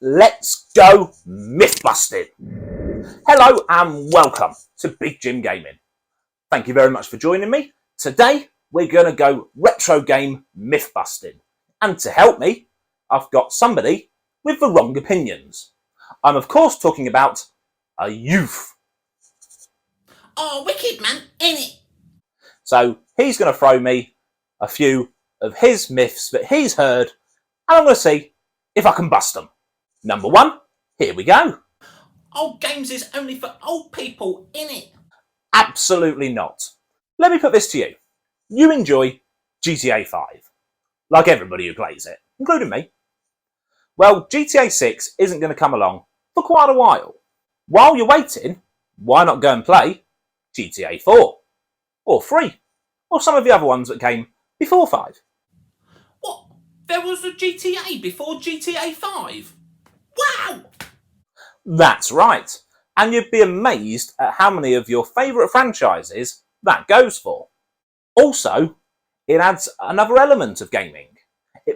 Let's go myth busting. Hello and welcome to Big Jim Gaming. Thank you very much for joining me. Today we're going to go retro game myth busting. And to help me, I've got somebody with the wrong opinions. I'm of course talking about a youth. Oh, wicked man, innit? So he's going to throw me a few of his myths that he's heard, and I'm going to see if I can bust them. Number one, here we go. Old games is only for old people, innit? Absolutely not. Let me put this to you. You enjoy GTA 5, like everybody who plays it, including me. Well, GTA 6 isn't going to come along for quite a while. While you're waiting, why not go and play GTA 4, or 3, or some of the other ones that came before 5? What? There was a GTA before GTA 5? Wow! That's right. And you'd be amazed at how many of your favourite franchises that goes for. Also, it adds another element of gaming.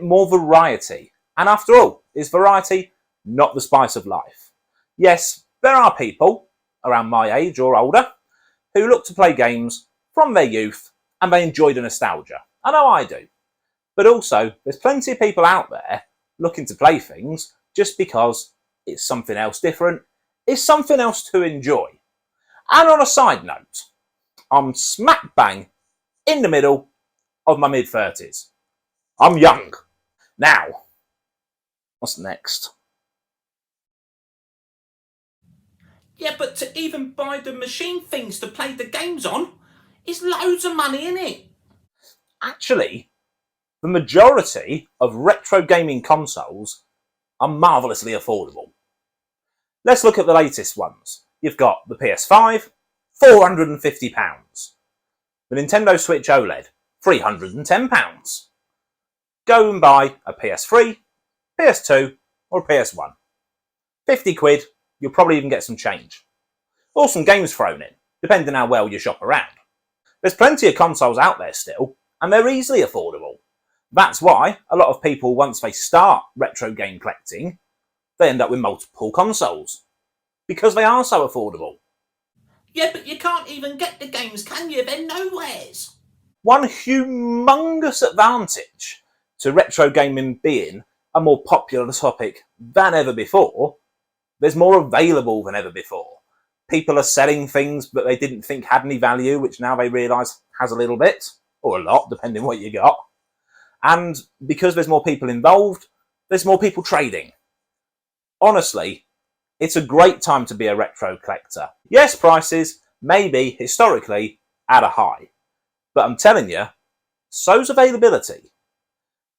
More variety. And after all, is variety not the spice of life? Yes, there are people around my age or older who look to play games from their youth and they enjoy the nostalgia. I know I do. But also, there's plenty of people out there looking to play things just because it's something else different, it's something else to enjoy. And on a side note, I'm smack bang in the middle of my mid-30s. I'm young. Now, what's next? Yeah, but to even buy the machine things to play the games on is loads of money, innit? Actually, the majority of retro gaming consoles are marvellously affordable. Let's look at the latest ones. You've got the PS5, £450. The Nintendo Switch OLED, £310. Go and buy a PS3, PS2 or a PS1. 50 quid, you'll probably even get some change. Or some games thrown in, depending how well you shop around. There's plenty of consoles out there still, and they're easily affordable. That's why a lot of people, once they start retro game collecting, they end up with multiple consoles. Because they are so affordable. Yeah, but you can't even get the games, can you? They're nowheres. One humongous advantage to retro gaming being a more popular topic than ever before, there's more available than ever before. People are selling things that they didn't think had any value, which now they realise has a little bit, or a lot, depending what you got. And because there's more people involved, there's more people trading. Honestly, it's a great time to be a retro collector. Yes, prices may be historically at a high, but I'm telling you, so's availability.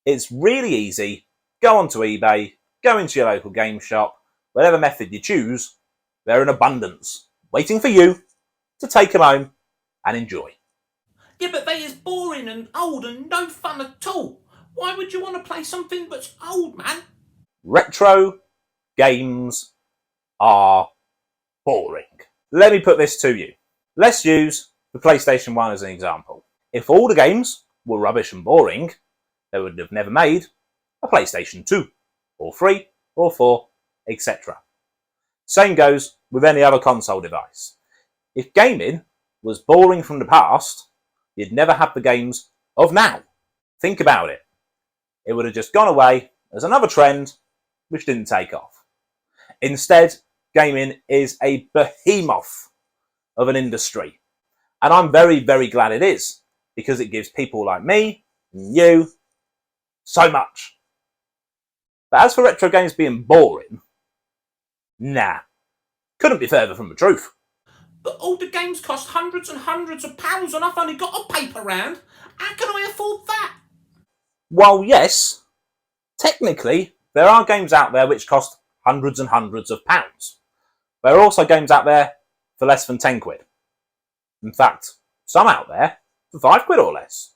It's really easy. Go onto eBay, go into your local game shop, whatever method you choose, they're in abundance, waiting for you to take them home and enjoy. Yeah, but they is boring and old and no fun at all. Why would you want to play something that's old, man? Retro games are boring. Let me put this to you. Let's use the PlayStation 1 as an example. If all the games were rubbish and boring, they would have never made a PlayStation 2, or 3, or 4, etc. Same goes with any other console device. If gaming was boring from the past, you'd never have the games of now. Think about it. It would have just gone away as another trend which didn't take off. Instead, gaming is a behemoth of an industry. And I'm very, very glad it is, because it gives people like me and you so much. But as for retro games being boring, nah, couldn't be further from the truth. But all the games cost hundreds and hundreds of pounds and I've only got a paper round. How can I afford that? While yes, technically, there are games out there which cost hundreds and hundreds of pounds. There are also games out there for less than 10 quid. In fact, some out there for 5 quid or less.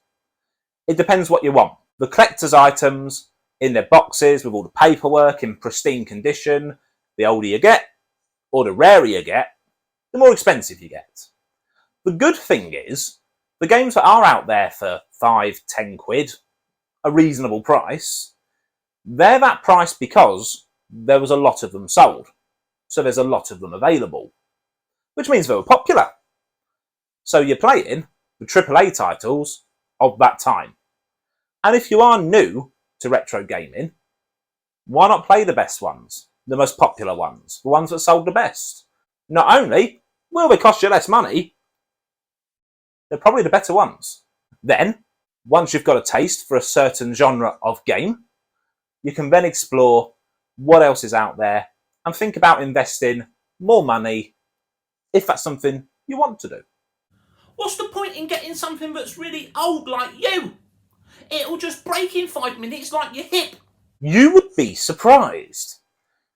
It depends what you want. The collector's items in their boxes with all the paperwork in pristine condition, the older you get, or the rarer you get, the more expensive you get. The good thing is, the games that are out there for 5, 10 quid, a reasonable price, they're that price because there was a lot of them sold. So there's a lot of them available, which means they were popular. So you're playing the AAA titles of that time. And if you are new to retro gaming, why not play the best ones, the most popular ones, the ones that sold the best? Not only will they cost you less money, they're probably the better ones. Then, once you've got a taste for a certain genre of game, you can then explore what else is out there and think about investing more money if that's something you want to do. What's the point in getting something that's really old like you? It'll just break in 5 minutes like your hip. You would be surprised.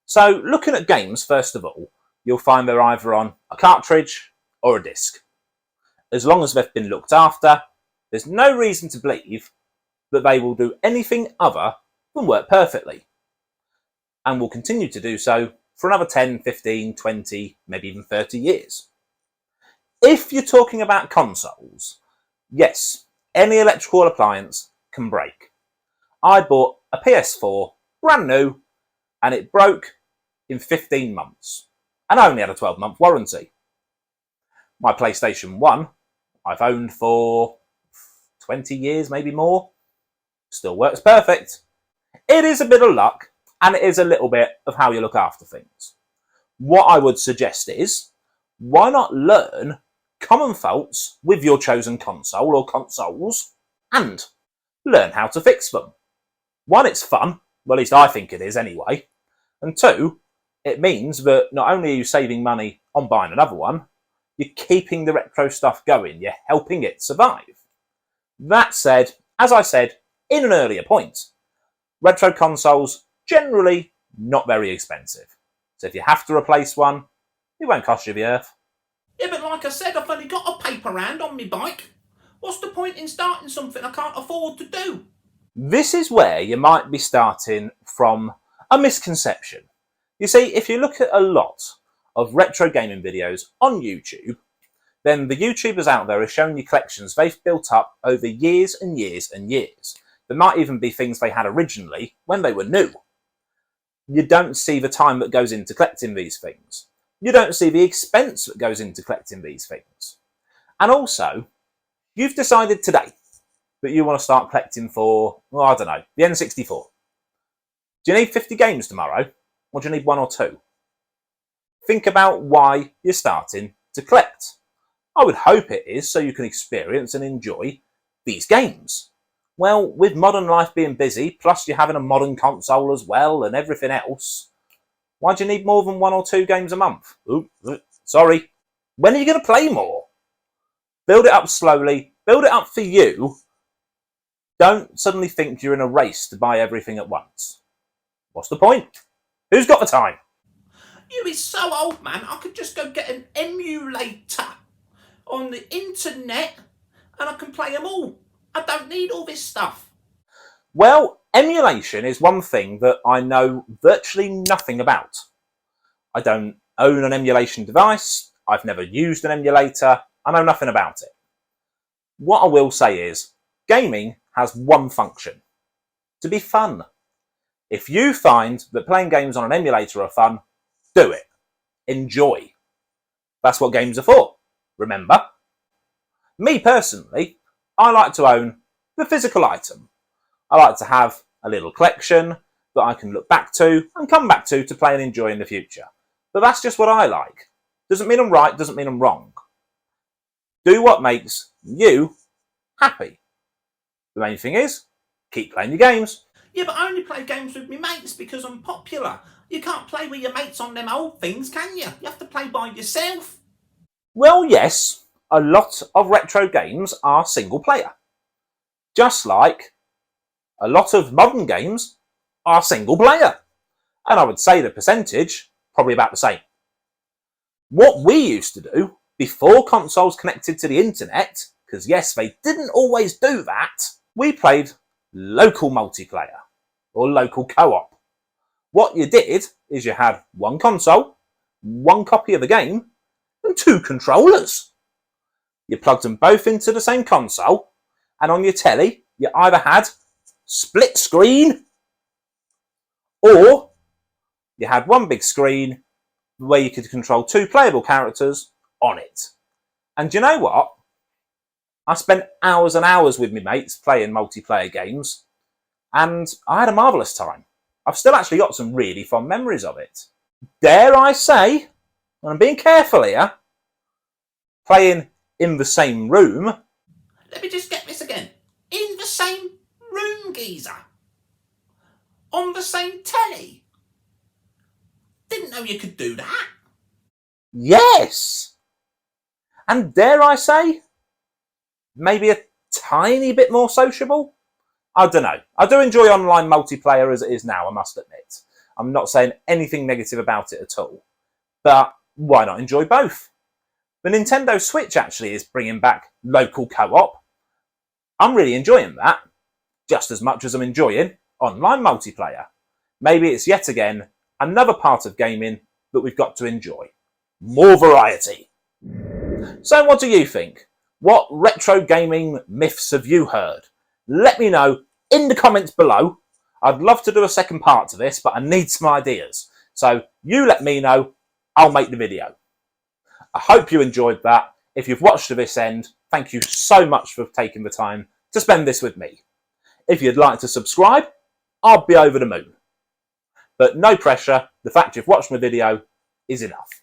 So, looking at games, first of all, you'll find they're either on a cartridge or a disc. As long as they've been looked after, there's no reason to believe that they will do anything other than work perfectly. And will continue to do so for another 10, 15, 20, maybe even 30 years. If you're talking about consoles, yes, any electrical appliance can break. I bought a PS4, brand new, and it broke in 15 months. And I only had a 12-month warranty. My PlayStation 1, I've owned for 20 years, maybe more. Still works perfect. It is a bit of luck, and it is a little bit of how you look after things. What I would suggest is, why not learn common faults with your chosen console or consoles, and learn how to fix them. One, it's fun, well, at least I think it is anyway. And two, it means that not only are you saving money on buying another one, you're keeping the retro stuff going, you're helping it survive. That said, as I said in an earlier point, retro consoles generally not very expensive. So if you have to replace one, it won't cost you the earth. Yeah, but like I said, I've only got a paper round on my bike. What's the point in starting something I can't afford to do? This is where you might be starting from a misconception. You see, if you look at a lot of retro gaming videos on YouTube, then the YouTubers out there are showing you collections they've built up over years and years and years. There might even be things they had originally when they were new. You don't see the time that goes into collecting these things. You don't see the expense that goes into collecting these things. And also, you've decided today that you want to start collecting for, well, I don't know, the N64. Do you need 50 games tomorrow, or do you need one or two? Think about why you're starting to collect. I would hope it is so you can experience and enjoy these games. Well, with modern life being busy, plus you're having a modern console as well and everything else, why do you need more than 1 or 2 games a month? Ooh, sorry. When are you going to play more? Build it up slowly. Build it up for you. Don't suddenly think you're in a race to buy everything at once. What's the point? Who's got the time? You is so old, man. I could just go get an emulator on the internet and I can play them all. I don't need all this stuff. Well, emulation is one thing that I know virtually nothing about. I don't own an emulation device. I've never used an emulator. I know nothing about it. What I will say is, gaming has one function: to be fun. If you find that playing games on an emulator are fun, do it. Enjoy. That's what games are for, remember? Me personally, I like to own the physical item. I like to have a little collection that I can look back to and come back to play and enjoy in the future. But that's just what I like. Doesn't mean I'm right, doesn't mean I'm wrong. Do what makes you happy. The main thing is, keep playing your games. Yeah, but I only play games with my mates because I'm popular. You can't play with your mates on them old things, can you? You have to play by yourself. Well, yes, a lot of retro games are single player. Just like a lot of modern games are single player. And I would say the percentage, probably about the same. What we used to do before consoles connected to the internet, because yes, they didn't always do that, we played local multiplayer or local co-op. What you did is you had one console, one copy of the game, and 2 controllers. You plugged them both into the same console, and on your telly, you either had split screen or You had one big screen where you could control 2 playable characters on it. And do you know what? I spent hours and hours with my mates playing multiplayer games, and I had a marvellous time. I've still actually got some really fond memories of it. Dare I say, and I'm being careful here, playing in the same room. Let me just get this again. In the same room, geezer. On the same telly. Didn't know you could do that. Yes! And dare I say, maybe a tiny bit more sociable? I don't know. I do enjoy online multiplayer as it is now, I must admit. I'm not saying anything negative about it at all. But why not enjoy both? The Nintendo Switch actually is bringing back local co-op. I'm really enjoying that, just as much as I'm enjoying online multiplayer. Maybe it's yet again another part of gaming that we've got to enjoy. More variety. So what do you think? What retro gaming myths have you heard? Let me know in the comments below. I'd love to do a second part to this, but I need some ideas. So you let me know, I'll make the video. I hope you enjoyed that. If you've watched to this end, thank you so much for taking the time to spend this with me. If you'd like to subscribe, I'll be over the moon. But no pressure, the fact you've watched my video is enough.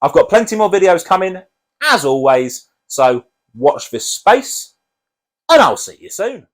I've got plenty more videos coming, as always, so watch this space, and I'll see you soon.